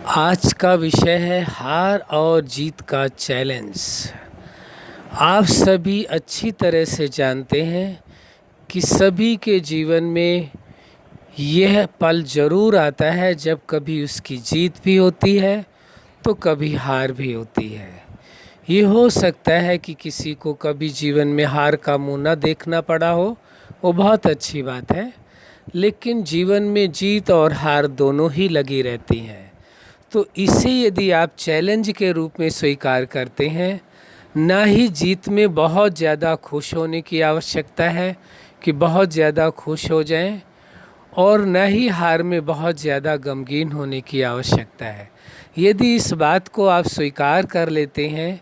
आज का विषय है हार और जीत का चैलेंज। आप सभी अच्छी तरह से जानते हैं कि सभी के जीवन में यह पल ज़रूर आता है जब कभी उसकी जीत भी होती है तो कभी हार भी होती है। ये हो सकता है कि किसी को कभी जीवन में हार का मुंह न देखना पड़ा हो, वो बहुत अच्छी बात है। लेकिन जीवन में जीत और हार दोनों ही लगी रहती हैं। तो इसे यदि आप चैलेंज के रूप में स्वीकार करते हैं, ना ही जीत में बहुत ज़्यादा खुश होने की आवश्यकता है कि बहुत ज़्यादा खुश हो जाएं, और न ही हार में बहुत ज़्यादा गमगीन होने की आवश्यकता है। यदि इस बात को आप स्वीकार कर लेते हैं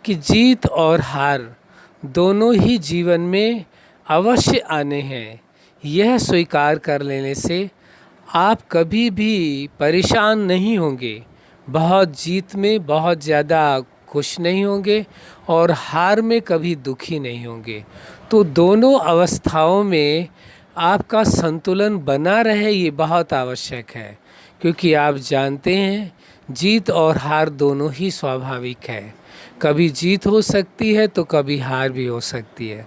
कि जीत और हार दोनों ही जीवन में अवश्य आने हैं, यह स्वीकार कर लेने से आप कभी भी परेशान नहीं होंगे, बहुत जीत में बहुत ज़्यादा खुश नहीं होंगे और हार में कभी दुखी नहीं होंगे। तो दोनों अवस्थाओं में आपका संतुलन बना रहे, ये बहुत आवश्यक है, क्योंकि आप जानते हैं जीत और हार दोनों ही स्वाभाविक है। कभी जीत हो सकती है तो कभी हार भी हो सकती है।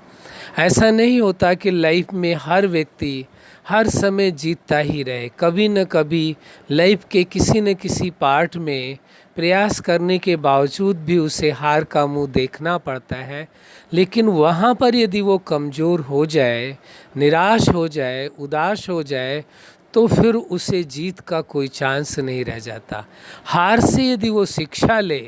ऐसा नहीं होता कि लाइफ में हर व्यक्ति हर समय जीतता ही रहे। कभी न कभी लाइफ के किसी न किसी पार्ट में प्रयास करने के बावजूद भी उसे हार का मुंह देखना पड़ता है। लेकिन वहाँ पर यदि वो कमज़ोर हो जाए, निराश हो जाए, उदास हो जाए, तो फिर उसे जीत का कोई चांस नहीं रह जाता। हार से यदि वो शिक्षा ले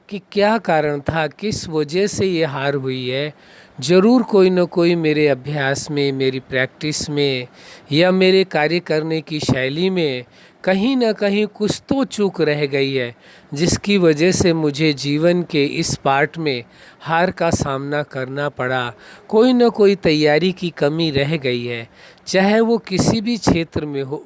कि क्या कारण था, किस वजह से ये हार हुई है, ज़रूर कोई न कोई मेरे अभ्यास में, मेरी प्रैक्टिस में या मेरे कार्य करने की शैली में कहीं न कहीं कुछ तो चूक रह गई है, जिसकी वजह से मुझे जीवन के इस पार्ट में हार का सामना करना पड़ा। कोई न कोई तैयारी की कमी रह गई है, चाहे वो किसी भी क्षेत्र में हो,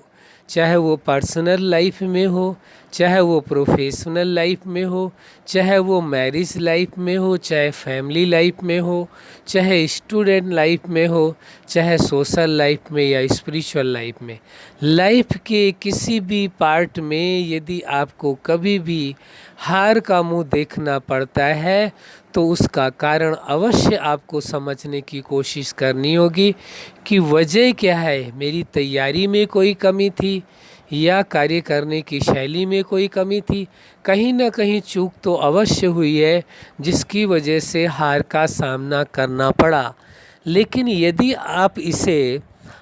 चाहे वो पर्सनल लाइफ में हो, चाहे वो प्रोफेशनल लाइफ में हो, चाहे वो मैरिज लाइफ में हो, चाहे फैमिली लाइफ में हो, चाहे स्टूडेंट लाइफ में हो, चाहे सोशल लाइफ में या स्पिरिचुअल लाइफ में। लाइफ के किसी भी पार्ट में यदि आपको कभी भी हार का मुंह देखना पड़ता है तो उसका कारण अवश्य आपको समझने की कोशिश करनी होगी कि वजह क्या है। मेरी तैयारी में कोई कमी थी या कार्य करने की शैली में कोई कमी थी, कहीं ना कहीं चूक तो अवश्य हुई है जिसकी वजह से हार का सामना करना पड़ा। लेकिन यदि आप इसे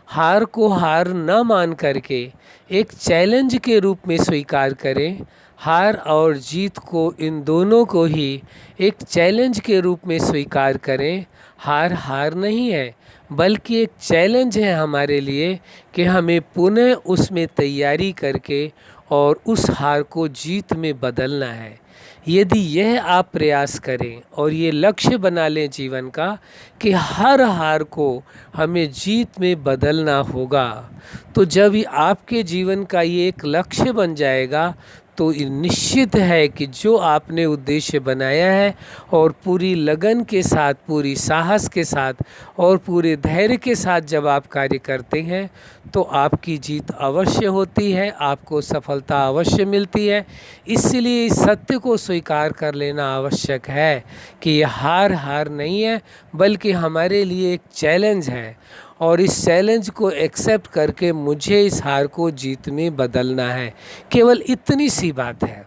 हार को हार न मान करके एक चैलेंज के रूप में स्वीकार करें, हार और जीत को, इन दोनों को ही एक चैलेंज के रूप में स्वीकार करें। हार हार नहीं है, बल्कि एक चैलेंज है हमारे लिए कि हमें पुनः उसमें तैयारी करके और उस हार को जीत में बदलना है। यदि यह आप प्रयास करें और ये लक्ष्य बना लें जीवन का कि हर हार को हमें जीत में बदलना होगा, तो जब ये आपके जीवन का ये एक लक्ष्य बन जाएगा तो निश्चित है कि जो आपने उद्देश्य बनाया है और पूरी लगन के साथ, पूरी साहस के साथ और पूरे धैर्य के साथ जब आप कार्य करते हैं तो आपकी जीत अवश्य होती है, आपको सफलता अवश्य मिलती है। इसलिए इस सत्य को स्वीकार कर लेना आवश्यक है कि यह हार हार नहीं है, बल्कि हमारे लिए एक चैलेंज है, और इस चैलेंज को एक्सेप्ट करके मुझे इस हार को जीत में बदलना है। केवल इतनी सी बात है,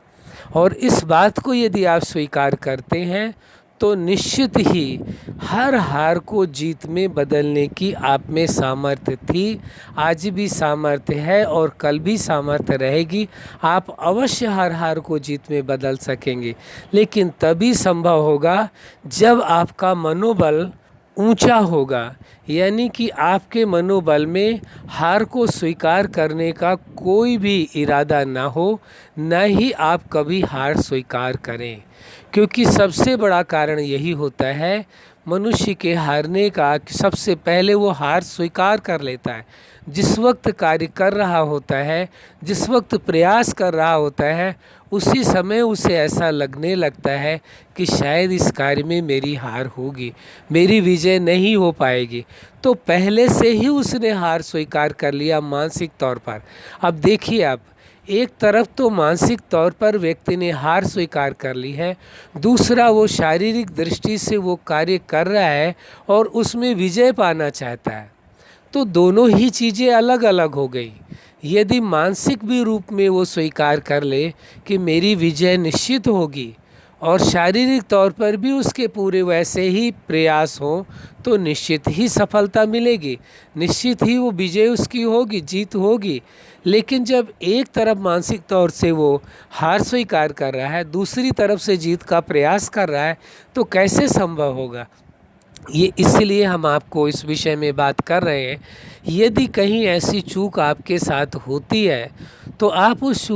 और इस बात को यदि आप स्वीकार करते हैं तो निश्चित ही हर हार को जीत में बदलने की आप में सामर्थ्य थी, आज भी सामर्थ्य है और कल भी सामर्थ्य रहेगी। आप अवश्य हर हार को जीत में बदल सकेंगे, लेकिन तभी संभव होगा जब आपका मनोबल ऊंचा होगा, यानी कि आपके मनोबल में हार को स्वीकार करने का कोई भी इरादा ना हो, न ही आप कभी हार स्वीकार करें। क्योंकि सबसे बड़ा कारण यही होता है मनुष्य के हारने का कि सबसे पहले वो हार स्वीकार कर लेता है। जिस वक्त कार्य कर रहा होता है, जिस वक्त प्रयास कर रहा होता है, उसी समय उसे ऐसा लगने लगता है कि शायद इस कार्य में मेरी हार होगी, मेरी विजय नहीं हो पाएगी, तो पहले से ही उसने हार स्वीकार कर लिया मानसिक तौर पर। अब देखिए, आप एक तरफ तो मानसिक तौर पर व्यक्ति ने हार स्वीकार कर ली है, दूसरा वो शारीरिक दृष्टि से वो कार्य कर रहा है और उसमें विजय पाना चाहता है। तो दोनों ही चीज़ें अलग अलग हो गई। यदि मानसिक भी रूप में वो स्वीकार कर ले कि मेरी विजय निश्चित होगी और शारीरिक तौर पर भी उसके पूरे वैसे ही प्रयास हों तो निश्चित ही सफलता मिलेगी, निश्चित ही वो विजय उसकी होगी, जीत होगी। लेकिन जब एक तरफ मानसिक तौर से वो हार स्वीकार कर रहा है, दूसरी तरफ से जीत का प्रयास कर रहा है, तो कैसे संभव होगा? ये इसलिए हम आपको इस विषय में बात कर रहे हैं। यदि कहीं ऐसी चूक आपके साथ होती है तो आप उस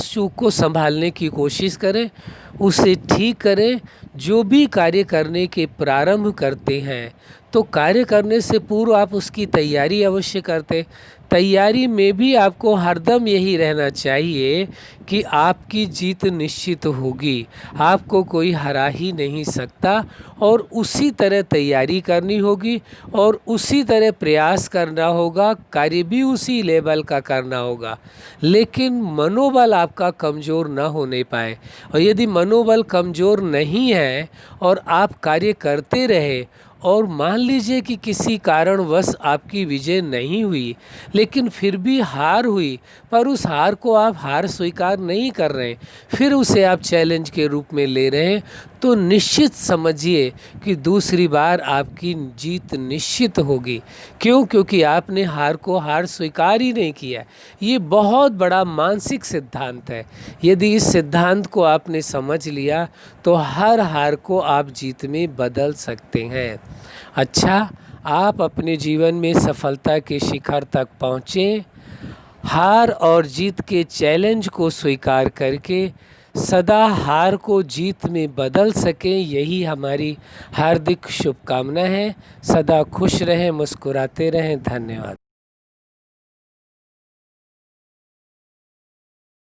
चूक को संभालने की कोशिश करें, उसे ठीक करें। जो भी कार्य करने के प्रारंभ करते हैं तो कार्य करने से पूर्व आप उसकी तैयारी अवश्य करते। तैयारी में भी आपको हरदम यही रहना चाहिए कि आपकी जीत निश्चित होगी, आपको कोई हरा ही नहीं सकता, और उसी तरह तैयारी करनी होगी और उसी तरह प्रयास करना होगा, कार्य भी उसी लेवल का करना होगा। लेकिन मनोबल आपका कमज़ोर न होने पाए, और यदि मनोबल कमज़ोर नहीं है और आप कार्य करते रहे और मान लीजिए कि किसी कारणवश आपकी विजय नहीं हुई, लेकिन फिर भी हार हुई, पर उस हार को आप हार स्वीकार नहीं कर रहे, फिर उसे आप चैलेंज के रूप में ले रहे हैं, तो निश्चित समझिए कि दूसरी बार आपकी जीत निश्चित होगी। क्यों? क्योंकि आपने हार को हार स्वीकार ही नहीं किया। ये बहुत बड़ा मानसिक सिद्धांत है। यदि इस सिद्धांत को आपने समझ लिया तो हर हार को आप जीत में बदल सकते हैं। अच्छा, आप अपने जीवन में सफलता के शिखर तक पहुँचें, हार और जीत के चैलेंज को स्वीकार करके सदा हार को जीत में बदल सकें, यही हमारी हार्दिक शुभकामना है। सदा खुश रहें, मुस्कुराते रहें। धन्यवाद।